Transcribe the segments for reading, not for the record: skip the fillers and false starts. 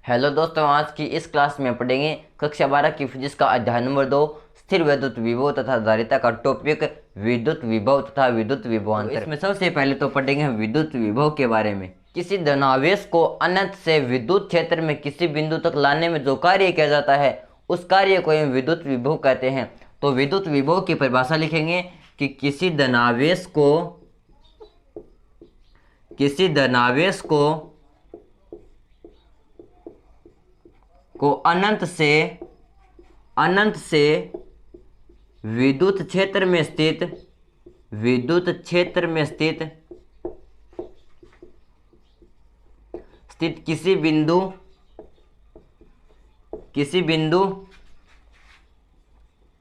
Hello दोस्तों, आज की इस क्लास में पढ़ेंगे कक्षा 12 की फिजिक्स का अध्याय नंबर 2 स्थिर वैद्युत विभव तथा धारिता का टॉपिक विद्युत विभव तथा विद्युत विभवांतर। तो इसमें सबसे पहले तो पढ़ेंगे विद्युत विभव के बारे में। किसी धनावेश को अनंत से विद्युत क्षेत्र में किसी बिंदु तक लाने में जो कार्य किया जाता है उस कार्य को हम विद्युत विभव कहते हैं। तो विद्युत विभव की परिभाषा लिखेंगे कि किसी धनावेश को अनंत से विद्युत क्षेत्र में स्थित किसी बिंदु तक लाने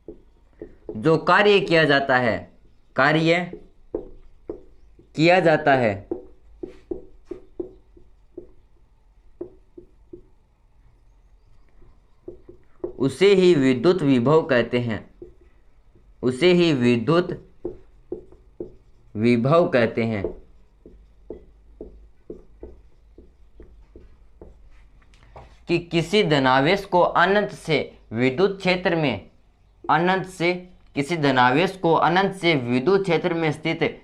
में जो कार्य किया जाता है उसे ही विद्युत विभव कहते हैं। कि किसी धनावेश को अनंत से विद्युत क्षेत्र में स्थित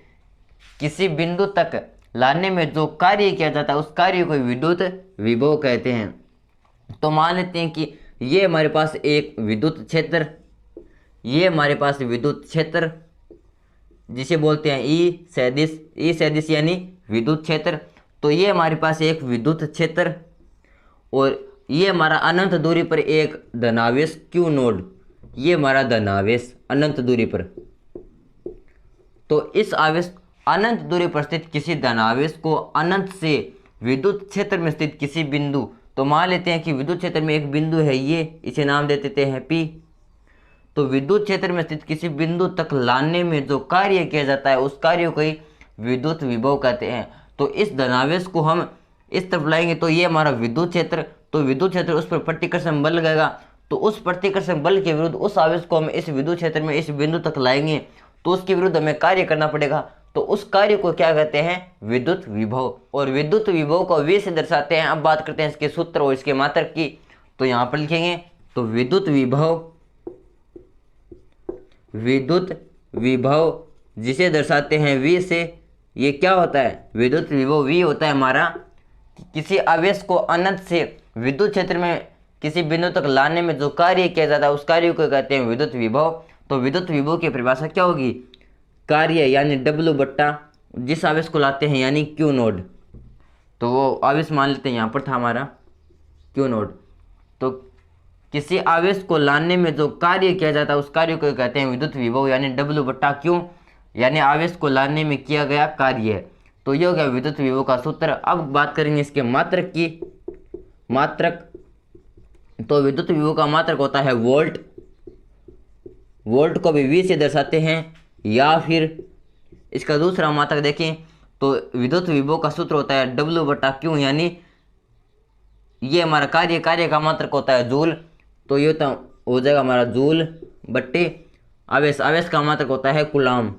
किसी बिंदु तक लाने में जो कार्य किया जाता है उस कार्य को विद्युत विभव कहते हैं। तो मान लेते हैं कि ये हमारे पास एक विद्युत क्षेत्र जिसे बोलते हैं ई सदिश यानी विद्युत क्षेत्र। तो ये हमारे पास एक विद्युत क्षेत्र और ये हमारा अनंत दूरी पर एक धनावेश क्यू नोड, ये हमारा धनावेश अनंत दूरी पर। तो इस आवेश अनंत दूरी पर स्थित किसी धनावेश को अनंत से विद्युत क्षेत्र में स्थित किसी बिंदु, तो मान लेते हैं कि विद्युत क्षेत्र में एक बिंदु है, ये इसे नाम दे देते हैं P। तो विद्युत क्षेत्र में स्थित किसी बिंदु तक लाने में जो कार्य किया जाता है उस कार्य को ही विद्युत विभव कहते हैं। तो इस धनावेश को हम इस तरफ लाएंगे तो ये हमारा विद्युत क्षेत्र, तो विद्युत क्षेत्र उस पर प्रतिकर्षण बल लगेगा, तो उस प्रतिकर्षण बल के विरुद्ध उस आवेश को हम इस विद्युत क्षेत्र में इस बिंदु तक लाएंगे तो उसके विरुद्ध हमें कार्य करना पड़ेगा। तो उस कार्य को क्या कहते हैं? विद्युत विभव। और विद्युत विभव को V से दर्शाते हैं। अब बात करते हैं इसके सूत्र और इसके मात्रक की। तो यहाँ पर लिखेंगे तो विद्युत विभव जिसे दर्शाते हैं V से, ये क्या होता है? विद्युत विभव V होता है हमारा किसी आवेश को अनंत से विद्युत क्षेत्र में किसी बिंदु तक लाने में जो कार्य किया जाता है उस कार्य को कहते हैं विद्युत विभव। तो विद्युत विभव की परिभाषा क्या होगी? कार्य यानी W बट्टा जिस आवेश को लाते हैं यानी Q नोड। तो वो आवेश मान लेते हैं यहाँ पर था हमारा Q नोड। तो किसी आवेश को लाने में जो कार्य किया जाता है उस कार्य को कहते हैं विद्युत विभव यानी W बट्टा Q, यानी आवेश को लाने में किया गया कार्य। तो ये हो गया विद्युत विभव का सूत्र। अब बात करेंगे इसके मात्रक की। तो विद्युत विभव का मात्रक होता है वोल्ट को भी V से दर्शाते हैं, या फिर इसका दूसरा मात्रक देखें तो विद्युत विभव का सूत्र होता है W बटा Q, यानी ये हमारा कार्य का मात्रक होता है जूल। तो ये तो हो जाएगा हमारा जूल बट्टे आवेश का मात्रक होता है कूलाम।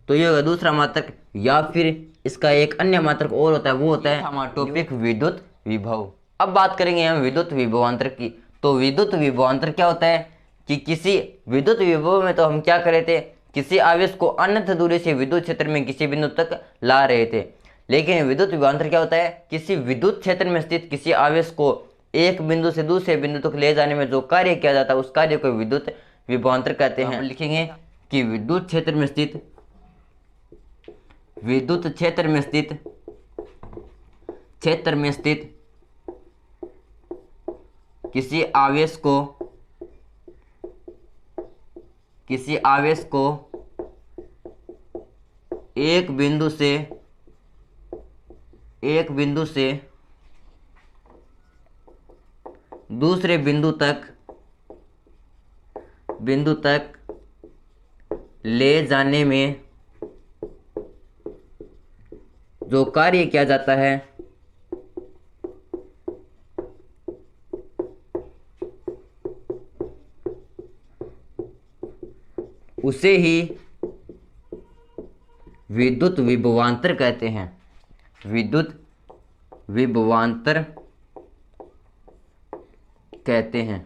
तो ये होगा दूसरा मात्रक, या फिर इसका एक अन्य मात्रक और होता है, वो होता है हमारा टॉपिक विद्युत विभव। अब बात करेंगे हम विद्युत विभवांतर की। तो विद्युत विभवांतर क्या होता है कि किसी विद्युत विभव में तो हम क्या कर रहे थे, किसी आवेश को अनंत दूरी से विद्युत क्षेत्र में किसी बिंदु तक ला रहे थे। लेकिन विद्युत विभवांतर क्या होता है? किसी विद्युत क्षेत्र में स्थित किसी आवेश को एक बिंदु से दूसरे बिंदु तक ले जाने में जो कार्य किया जाता है उस कार्य को विद्युत विभवांतर कहते हैं। लिखेंगे कि विद्युत क्षेत्र में स्थित किसी आवेश को एक बिंदु से दूसरे बिंदु तक ले जाने में जो कार्य किया जाता है उसे ही विद्युत विभवांतर कहते हैं। विद्युत विभवांतर कहते हैं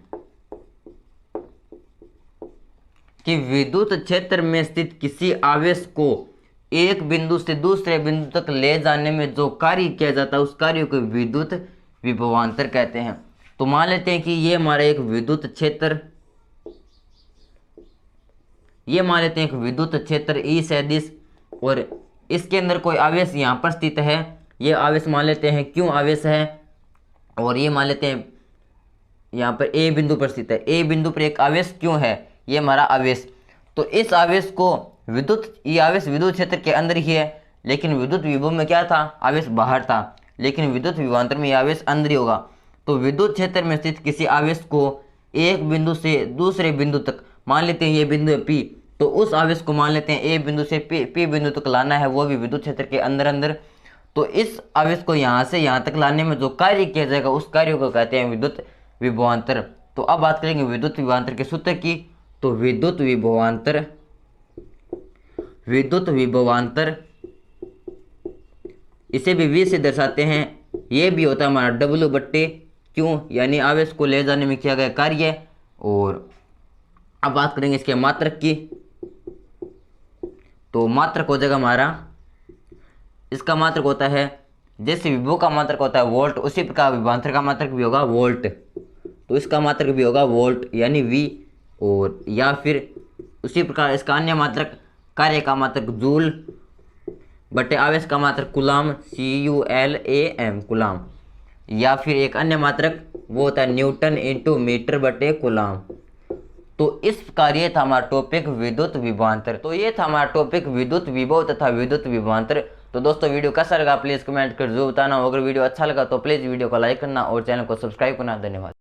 कि विद्युत क्षेत्र में स्थित किसी आवेश को एक बिंदु से दूसरे बिंदु तक ले जाने में जो कार्य किया जाता है उस कार्य को विद्युत विभवांतर कहते हैं। तो मान लेते हैं कि ये हमारा एक विद्युत क्षेत्र, ये मान लेते हैं एक विद्युत क्षेत्र ई सदिश, और इसके अंदर कोई आवेश यहाँ पर स्थित है। ये आवेश मान लेते हैं क्यों आवेश है, और ये मान लेते हैं यहाँ पर ए बिंदु पर स्थित है। ए बिंदु पर एक आवेश क्यों है, ये हमारा आवेश। तो इस आवेश को ये आवेश विद्युत क्षेत्र के अंदर ही है, लेकिन विद्युत विभव में क्या था, आवेश बाहर था, लेकिन विद्युत विभवांतर में ये आवेश अंदर ही होगा। तो विद्युत क्षेत्र में स्थित किसी आवेश को एक बिंदु से दूसरे बिंदु तक, मान लेते हैं ये बिंदु है पी, तो उस आवेश को मान लेते हैं ए बिंदु से पी बिंदु तक लाना है, वो भी विद्युत क्षेत्र के अंदर। तो इस आवेश को यहाँ से यहाँ तक लाने में जो कार्य किया जाएगा उस कार्य को कहते हैं विद्युत विभवांतर। तो अब बात करेंगे विद्युत विभवांतर के सूत्र की। तो विद्युत विभवांतर इसे भी V से दर्शाते हैं। ये भी होता है हमारा W/Q, यानी आवेश को ले जाने में किया गया कार्य। और अब बात करेंगे इसके मात्रक की। तो मात्रक हो जाएगा हमारा, इसका मात्रक होता है, जैसे विभव का मात्रक होता है वोल्ट, उसी प्रकार विभवांतर का मात्रक भी होगा वोल्ट। तो इसका मात्रक भी होगा वोल्ट यानी V, और या फिर उसी प्रकार इसका अन्य मात्रक कार्य का मात्रक जूल बटे आवेश का मात्रक कूलाम CULAM कूलाम, या फिर एक अन्य मात्रक वो होता है न्यूटन × मीटर बटे कूलाम। तो इस प्रकार ये था हमारा टॉपिक विद्युत विभवांतर। तो ये था हमारा टॉपिक विद्युत विभव तथा विद्युत विभवांतर। तो दोस्तों वीडियो कैसा लगा प्लीज़ कमेंट कर जरूर बताना। अगर वीडियो अच्छा लगा तो प्लीज़ वीडियो को लाइक करना और चैनल को सब्सक्राइब करना। धन्यवाद।